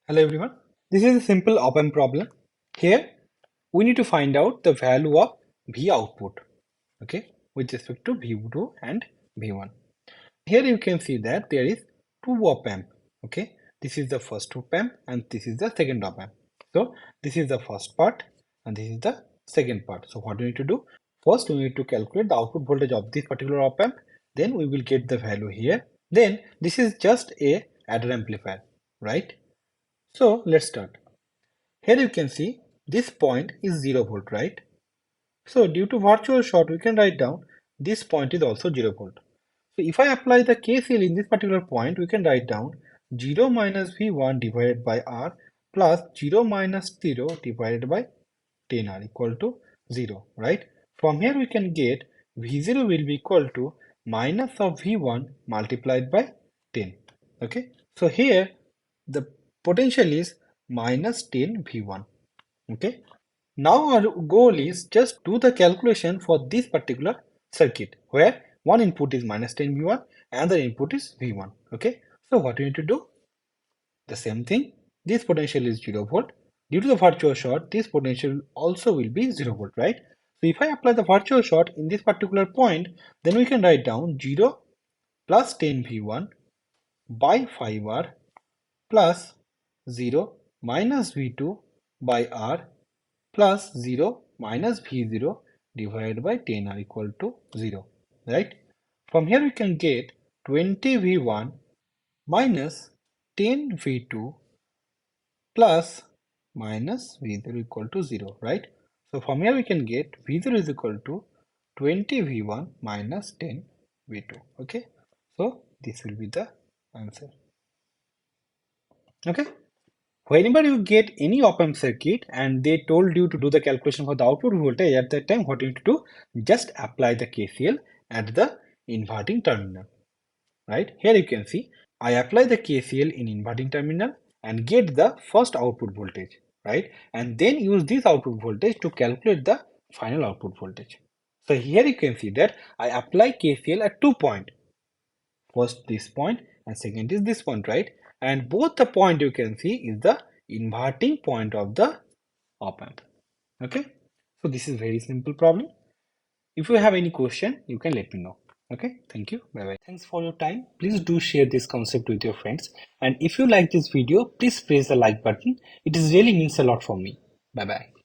Hello everyone. This is a simple op-amp problem. Here we need to find out the value of V output, okay, with respect to V2 and V1. Here you can see that there is two op-amp, okay. This is the first op-amp and this is the second op-amp. So this is the first part and this is the second part. So what do we need to do? First we need to calculate the output voltage of this particular op-amp. Then we will get the value here. Then this is just a adder amplifier, right? So let's start. Here you can see this point is 0 volt, right? So due to virtual short, we can write down this point is also 0 volt. So if I apply the KCL in this particular point, we can write down 0 minus V1 divided by R plus 0 minus 0 divided by 10R equal to 0, right? From here we can get V0 will be equal to minus of V1 multiplied by 10, okay? So here the potential is minus 10 V1, okay? Now our goal is just do the calculation for this particular circuit where one input is minus 10 V1 and the input is V1, okay? So what we need to do? The same thing, this potential is 0 volt. Due to the virtual short, this potential also will be 0 volt, right? So if I apply the virtual short in this particular point, then we can write down 0 plus 10 V1 by 5R plus 0 minus V2 by R plus 0 minus V0 divided by 10R equal to 0, right? From here we can get 20 V1 minus 10 V2 plus minus V0 equal to 0, right? So from here we can get V0 is equal to 20 V1 minus 10 V2, okay? So this will be the answer, okay? Whenever you get any op-amp circuit and they told you to do the calculation for the output voltage, at that time what you need to do, just apply the KCL at the inverting terminal, right? Here you can see I apply the KCL in inverting terminal and get the first output voltage, right? And then use this output voltage to calculate the final output voltage. So here you can see that I apply KCL at 2 points. First this point and second is this point, right? And both the point you can see is the inverting point of the op-amp, okay? So this is very simple problem. If you have any question, you can let me know, okay? Thank you, bye bye. Thanks for your time. Please do share this concept with your friends, and if you like this video, please press the like button. It is really means a lot for me. Bye bye.